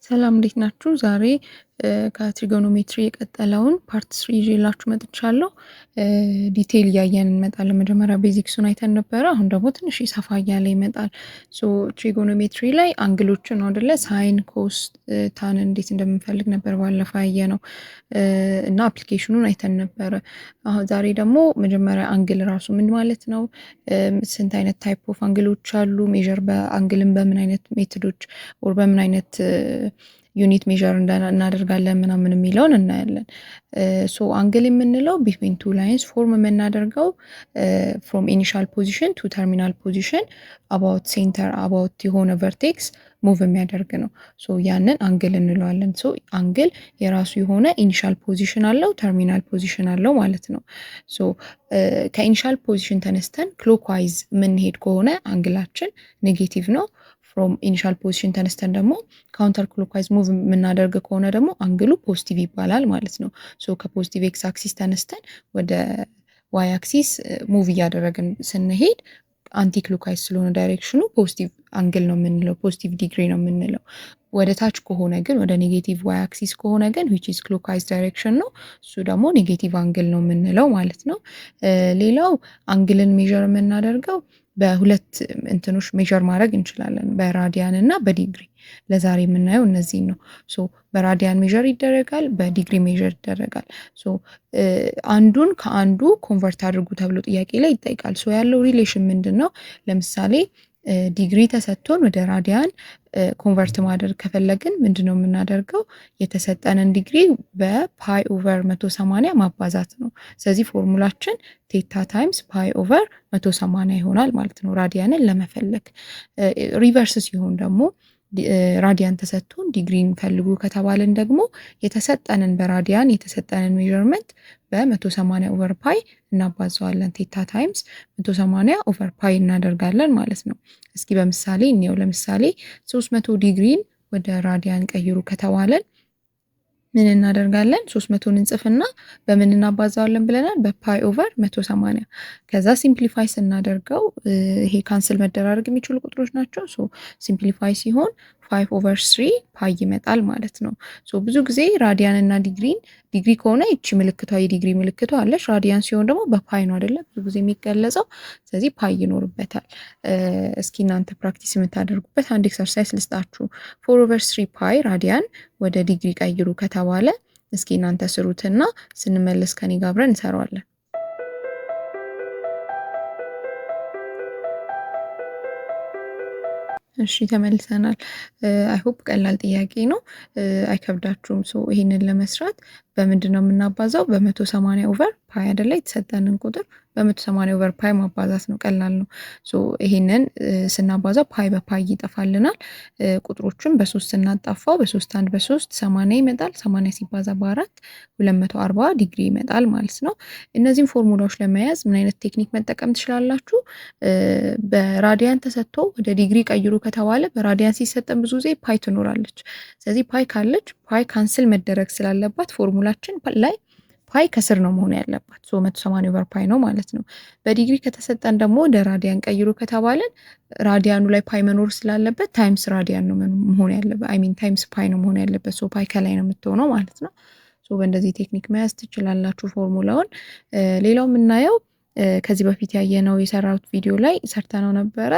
ሰላም እንዴት ናችሁ? ዛሬ ከትሪጎኖሜትሪ የቀጠለውን ፓርት 3 ይዤላችሁ መጥቻለሁ። ዲቴይል እያየን እንመጣለን። መጀመሪያ ቤዚክሱን አይተን ነበረ። አሁን ደግሞ ትንሽ ሰፋ እያለ ይመጣል። ትሪጎኖሜትሪ ላይ አንግሎችን ነው አይደለ? ሳይን፣ ኮስ፣ ታን እንዴት እንደምንፈልግ ነበር ባለፈው ያየነው እና አፕሊኬሽኑን አይተን ነበረ። አሁን ዛሬ ደግሞ መጀመሪያ አንግል ራሱ ምን ማለት ነው? ስንት አይነት ታይፕ ኦፍ አንግሎች አሉ? ሜዥር በአንግልን በምን አይነት ሜቶዶች ኦር በምን አይነት ዩኒት ሜዥር እናደርጋለን ምናምን የሚለውን እናያለን። ሶ አንግል የምንለው ቢትዊን ቱ ላይንስ ፎርም የምናደርገው ፍሮም ኢኒሻል ፖዚሽን ቱ ተርሚናል ፖዚሽን አባውት ሴንተር አባውት የሆነ ቨርቴክስ ሙቭ የሚያደርግ ነው። ሶ ያንን አንግል እንለዋለን። ሶ አንግል የራሱ የሆነ ኢኒሻል ፖዚሽን አለው፣ ተርሚናል ፖዚሽን አለው ማለት ነው። ሶ ከኢኒሻል ፖዚሽን ተነስተን ክሎክዋይዝ የምንሄድ ከሆነ አንግላችን ኔጌቲቭ ነው። ፍሮም ኢኒሻል ፖዚሽን ተነስተን ደግሞ ካውንተር ክሎክዋይዝ ሙቭ የምናደርግ ከሆነ ደግሞ አንግሉ ፖዚቲቭ ይባላል ማለት ነው። ሶ ከፖዚቲቭ ኤክስ አክሲስ ተነስተን ወደ ዋይ አክሲስ ሙቭ እያደረግን ስንሄድ አንቲ ክሎክዋይዝ ስለሆነ ዳይሬክሽኑ ፖዚቲቭ አንግል ነው የምንለው፣ ፖዚቲቭ ዲግሪ ነው የምንለው። ወደ ታች ከሆነ ግን ወደ ኔጌቲቭ ዋይ አክሲስ ከሆነ ግን ዊች ኢዝ ክሎክዋይዝ ዳይሬክሽን ነው፣ እሱ ደግሞ ኔጌቲቭ አንግል ነው የምንለው ማለት ነው። ሌላው አንግልን ሜዥር የምናደርገው በሁለት እንትኖች ሜዥር ማድረግ እንችላለን፣ በራዲያን እና በዲግሪ። ለዛሬ የምናየው እነዚህን ነው። ሶ በራዲያን ሜዥር ይደረጋል፣ በዲግሪ ሜዥር ይደረጋል። ሶ አንዱን ከአንዱ ኮንቨርት አድርጉ ተብሎ ጥያቄ ላይ ይጠይቃል። ሶ ያለው ሪሌሽን ምንድን ነው? ለምሳሌ ዲግሪ ተሰጥቶን ወደ ራዲያን ኮንቨርት ማድረግ ከፈለግን ምንድን ነው የምናደርገው? የተሰጠንን ዲግሪ በፓይ ኦቨር 180 ማባዛት ነው። ስለዚህ ፎርሙላችን ቴታ ታይምስ ፓይ ኦቨር 180 ይሆናል ማለት ነው ራዲያንን ለመፈለግ። ሪቨርስ ሲሆን ደግሞ ራዲያን ተሰጥቶን ዲግሪን ፈልጉ ከተባለን ደግሞ የተሰጠንን በራዲያን የተሰጠንን ሜዥርመንት በ180 ኦቨር ፓይ እናባዘዋለን። ቴታ ታይምስ 180 ኦቨር ፓይ እናደርጋለን ማለት ነው። እስኪ በምሳሌ እንየው። ለምሳሌ 300 ዲግሪን ወደ ራዲያን ቀይሩ ከተባለን ምን እናደርጋለን? 300ን እንጽፍና በምን እናባዛዋለን ብለናል? በፓይ ኦቨር 180። ከዛ ሲምፕሊፋይ ስናደርገው ይሄ ካንስል መደራረግ የሚችሉ ቁጥሮች ናቸው። ሶ ሲምፕሊፋይ ሲሆን 5 ኦቨር 3 ፓይ ይመጣል ማለት ነው። ሶ ብዙ ጊዜ ራዲያን እና ዲግሪ ከሆነ ይቺ ምልክቷ የዲግሪ ምልክቷ አለች። ራዲያን ሲሆን ደግሞ በፓይ ነው አይደለ ብዙ ጊዜ የሚገለጸው። ስለዚህ ፓይ ይኖርበታል። እስኪ እናንተ ፕራክቲስ የምታደርጉበት አንድ ኤክሰርሳይዝ ልስጣችሁ። 4 ኦቨር 3 ፓይ ራዲያን ወደ ዲግሪ ቀይሩ ከተባለ እስኪ እናንተ ስሩትና ስንመለስ ከኔ ጋር አብረን እንሰራዋለን። እሺ ተመልሰናል። አይ ሆፕ ቀላል ጥያቄ ነው፣ አይከብዳችሁም። ሶ ይሄንን ለመስራት በምንድን ነው የምናባዛው? በ180 ኦቨር ፓይ አይደለ? የተሰጠንን ቁጥር በ180 ኦቨር ፓይ ማባዛት ነው። ቀላል ነው። ሶ ይሄንን ስናባዛው ፓይ በፓይ ይጠፋልናል። ቁጥሮችን በ3 ስናጣፋው በ3 1 በ3 80 ይመጣል። 80 ሲባዛ በ4 240 ዲግሪ ይመጣል ማለት ነው። እነዚህን ፎርሙላዎች ለመያዝ ምን አይነት ቴክኒክ መጠቀም ትችላላችሁ? በራዲያን ተሰጥቶ ወደ ዲግሪ ቀይሩ ከተባለ በራዲያን ሲሰጠን ብዙ ጊዜ ፓይ ትኖራለች። ስለዚህ ፓይ ካለች ፓይ ካንስል መደረግ ስላለባት ፎርሙላችን ላይ ፓይ ከስር ነው መሆን ያለባት። ሶ 180 ኦቨር ፓይ ነው ማለት ነው። በዲግሪ ከተሰጠን ደግሞ ወደ ራዲያን ቀይሩ ከተባለን ራዲያኑ ላይ ፓይ መኖር ስላለበት ታይምስ ራዲያን ነው መሆን ያለበት። አይ ሚን ታይምስ ፓይ ነው መሆን ያለበት። ሶ ፓይ ከላይ ነው የምትሆነው ማለት ነው። ሶ በእንደዚህ ቴክኒክ መያዝ ትችላላችሁ ፎርሙላውን። ሌላው የምናየው ከዚህ በፊት ያየነው የሰራሁት ቪዲዮ ላይ ሰርተነው ነበረ።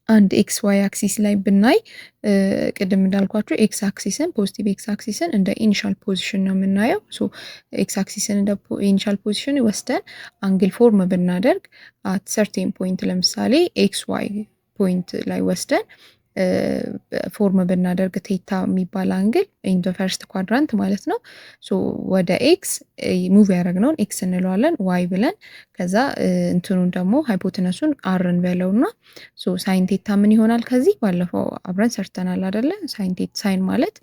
አንድ ኤክስ ዋይ አክሲስ ላይ ብናይ ቅድም እንዳልኳችሁ ኤክስ አክሲስን ፖዚቲቭ ኤክስ አክሲስን እንደ ኢኒሻል ፖዚሽን ነው የምናየው። ሶ ኤክስ አክሲስን እንደ ኢኒሻል ፖዚሽን ወስደን አንግል ፎርም ብናደርግ አት ሰርቴን ፖይንት ለምሳሌ ኤክስ ዋይ ፖይንት ላይ ወስደን ፎርም ብናደርግ ቴታ የሚባል አንግል ኢን ዘ ፈርስት ኳድራንት ማለት ነው። ሶ ወደ ኤክስ ሙቭ ያደረግነውን ኤክስ እንለዋለን ዋይ ብለን ከዛ እንትኑን ደግሞ ሃይፖቴነሱን አርን በለውና ሶ ሳይን ቴታ ምን ይሆናል? ከዚህ ባለፈው አብረን ሰርተናል አይደለ? ሳይን ማለት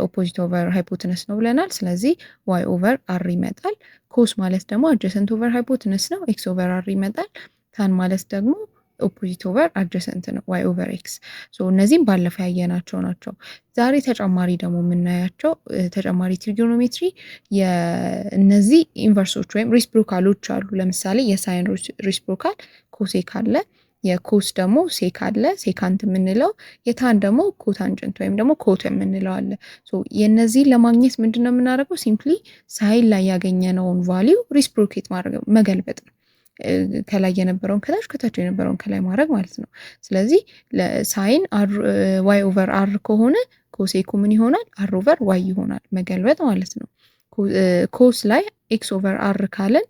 ኦፖዚት ኦቨር ሃይፖቴነስ ነው ብለናል። ስለዚህ ዋይ ኦቨር አር ይመጣል። ኮስ ማለት ደግሞ አጀሰንት ኦቨር ሃይፖቴነስ ነው፣ ኤክስ ኦቨር አር ይመጣል። ታን ማለት ደግሞ ኦፖዚት ኦቨር አጀሰንት ነው ዋይ ኦቨር ኤክስ። ሶ እነዚህም ባለፈው ያየናቸው ናቸው። ዛሬ ተጨማሪ ደግሞ የምናያቸው ተጨማሪ ትሪጎኖሜትሪ የእነዚህ ኢንቨርሶች ወይም ሪስፕሮካሎች አሉ። ለምሳሌ የሳይን ሪስፕሮካል ኮሴክ አለ፣ የኮስ ደግሞ ሴክ አለ፣ ሴካንት የምንለው። የታን ደግሞ ኮታንጀንት ወይም ደግሞ ኮት የምንለው አለ። የነዚህን ለማግኘት ምንድነው የምናደርገው? ሲምፕሊ ሳይን ላይ ያገኘነውን ቫሊዩ ሪስፕሮኬት ማድረግ መገልበጥ ነው። ከላይ የነበረውን ከታች ከታች የነበረውን ከላይ ማድረግ ማለት ነው። ስለዚህ ሳይን ዋይ ኦቨር አር ከሆነ ኮሴኩ ምን ይሆናል? አር ኦቨር ዋይ ይሆናል፣ መገልበጥ ማለት ነው። ኮስ ላይ ኤክስ ኦቨር አር ካለን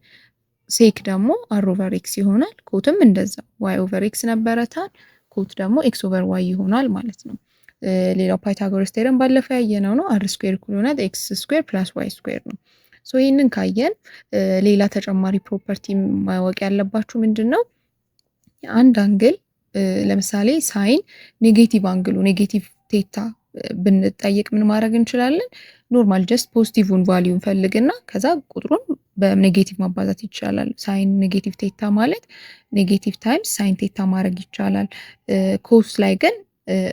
ሴክ ደግሞ አር ኦቨር ኤክስ ይሆናል። ኮትም እንደዛ ዋይ ኦቨር ኤክስ ነበረታል፣ ኮት ደግሞ ኤክስ ኦቨር ዋይ ይሆናል ማለት ነው። ሌላው ፓይታጎረስ ቴረም ባለፈ ያየነው ነው። አር ስኩዌር እኩል ይሆናል ኤክስ ስኩዌር ፕላስ ዋይ ስኩዌር ነው። ይህንን ካየን ሌላ ተጨማሪ ፕሮፐርቲ ማወቅ ያለባችሁ ምንድን ነው? አንድ አንግል ለምሳሌ ሳይን ኔጌቲቭ አንግሉ ኔጌቲቭ ቴታ ብንጠይቅ ምን ማድረግ እንችላለን? ኖርማል ጀስት ፖዚቲቭን ቫሊዩ እንፈልግና ከዛ ቁጥሩን በኔጌቲቭ ማባዛት ይቻላል። ሳይን ኔጌቲቭ ቴታ ማለት ኔጌቲቭ ታይምስ ሳይን ቴታ ማድረግ ይቻላል። ኮስ ላይ ግን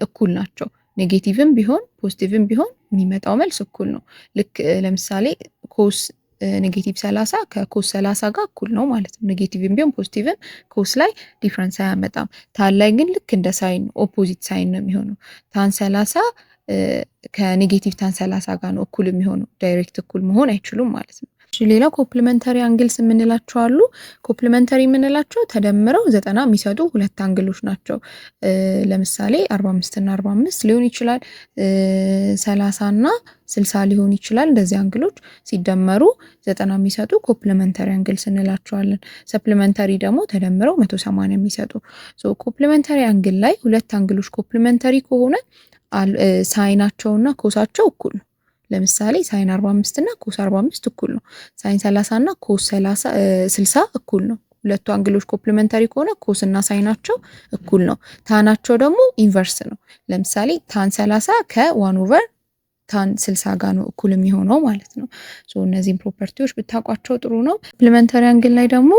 እኩል ናቸው። ኔጌቲቭም ቢሆን ፖዚቲቭም ቢሆን የሚመጣው መልስ እኩል ነው። ልክ ለምሳሌ ኮስ ኔጌቲቭ 30 ከኮስ 30 ጋር እኩል ነው ማለት ነው። ኔጌቲቭም ቢሆን ፖዚቲቭም ኮስ ላይ ዲፍረንስ አያመጣም። ታን ላይ ግን ልክ እንደ ሳይን ኦፖዚት ሳይን ነው የሚሆነው። ታን 30 ከኔጌቲቭ ታን 30 ጋር ነው እኩል የሚሆነው። ዳይሬክት እኩል መሆን አይችሉም ማለት ነው። ሌላው ኮምፕሊመንተሪ አንግልስ የምንላቸው አሉ። ኮምፕሊመንተሪ የምንላቸው ተደምረው 90 የሚሰጡ ሁለት አንግሎች ናቸው። ለምሳሌ 45 እና 45 ሊሆን ይችላል፣ 30 እና 60 ሊሆን ይችላል። እንደዚህ አንግሎች ሲደመሩ 90 የሚሰጡ ኮምፕሊመንተሪ አንግልስ እንላቸዋለን። ሰፕሊመንተሪ ደግሞ ተደምረው 180 የሚሰጡ። ኮምፕሊመንተሪ አንግል ላይ ሁለት አንግሎች ኮምፕሊመንተሪ ከሆነ ሳይናቸውና ኮሳቸው እኩል ነው። ለምሳሌ ሳይን 45 እና ኮስ 45 እኩል ነው። ሳይን 30 እና ኮስ 60 እኩል ነው። ሁለቱ አንግሎች ኮምፕሊመንተሪ ከሆነ ኮስ እና ሳይናቸው እኩል ነው። ታናቸው ደግሞ ኢንቨርስ ነው። ለምሳሌ ታን 30 ከ1 ኦቨር ታን 60 ጋር ነው እኩል የሚሆነው ማለት ነው። እነዚህን ፕሮፐርቲዎች ብታውቋቸው ጥሩ ነው። ኮምፕሊመንተሪ አንግል ላይ ደግሞ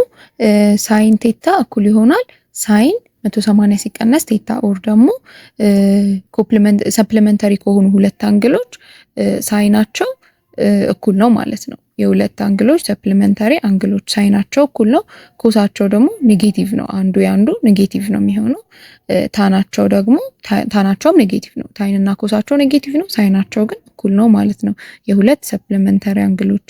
ሳይን ቴታ እኩል ይሆናል ሳይን 180 ሲቀነስ ቴታ ኦር ደግሞ ሰፕሊመንተሪ ከሆኑ ሁለት አንግሎች ሳይናቸው እኩል ነው ማለት ነው። የሁለት አንግሎች ሰፕሊመንተሪ አንግሎች ሳይናቸው እኩል ነው። ኮሳቸው ደግሞ ኔጌቲቭ ነው። አንዱ ያንዱ ኔጌቲቭ ነው የሚሆነው። ታናቸውም ኔጌቲቭ ነው። ታይንና ኮሳቸው ኔጌቲቭ ነው። ሳይናቸው ግን እኩል ነው ማለት ነው። የሁለት ሰፕሊመንተሪ አንግሎች።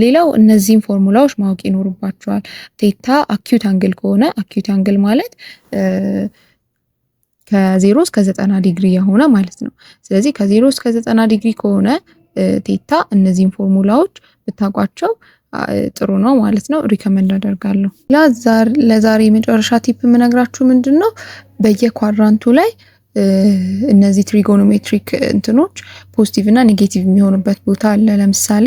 ሌላው እነዚህን ፎርሙላዎች ማወቅ ይኖርባቸዋል። ቴታ አኪዩት አንግል ከሆነ አኪዩት አንግል ማለት ከ0 እስከ 90 ዲግሪ የሆነ ማለት ነው። ስለዚህ ከ0 እስከ 90 ዲግሪ ከሆነ ቴታ እነዚህን ፎርሙላዎች ብታውቋቸው ጥሩ ነው ማለት ነው። ሪከመንድ አደርጋለሁ። ለዛሬ የመጨረሻ ቲፕ የምነግራችሁ ምንድን ነው? በየኳድራንቱ ላይ እነዚህ ትሪጎኖሜትሪክ እንትኖች ፖዚቲቭ እና ኔጌቲቭ የሚሆኑበት ቦታ አለ። ለምሳሌ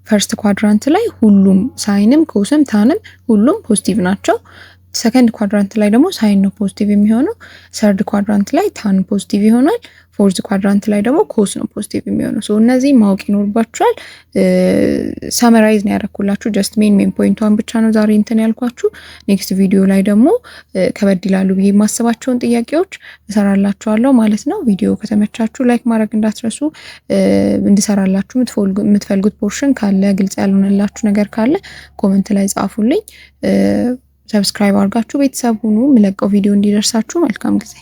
ፈርስት ኳድራንት ላይ ሁሉም ሳይንም ኮስም ታንም ሁሉም ፖዚቲቭ ናቸው። ሰከንድ ኳድራንት ላይ ደግሞ ሳይን ነው ፖዚቲቭ የሚሆነው። ሰርድ ኳድራንት ላይ ታን ፖዚቲቭ ይሆናል። ፎርዝ ኳድራንት ላይ ደግሞ ኮስ ነው ፖዚቲቭ የሚሆነው። እነዚህ ማወቅ ይኖርባችኋል። ሳመራይዝ ነው ያደረኩላችሁ። ጀስት ሜን ፖይንቷን ብቻ ነው ዛሬ እንትን ያልኳችሁ። ኔክስት ቪዲዮ ላይ ደግሞ ከበድ ይላሉ ብዬ የማስባቸውን ጥያቄዎች እሰራላችኋለሁ ማለት ነው። ቪዲዮ ከተመቻችሁ ላይክ ማድረግ እንዳትረሱ። እንድሰራላችሁ የምትፈልጉት ፖርሽን ካለ፣ ግልጽ ያልሆነላችሁ ነገር ካለ ኮመንት ላይ ጻፉልኝ። ሰብስክራይብ አድርጋችሁ ቤተሰብ ሁኑ። የምለቀው ቪዲዮ እንዲደርሳችሁ። መልካም ጊዜ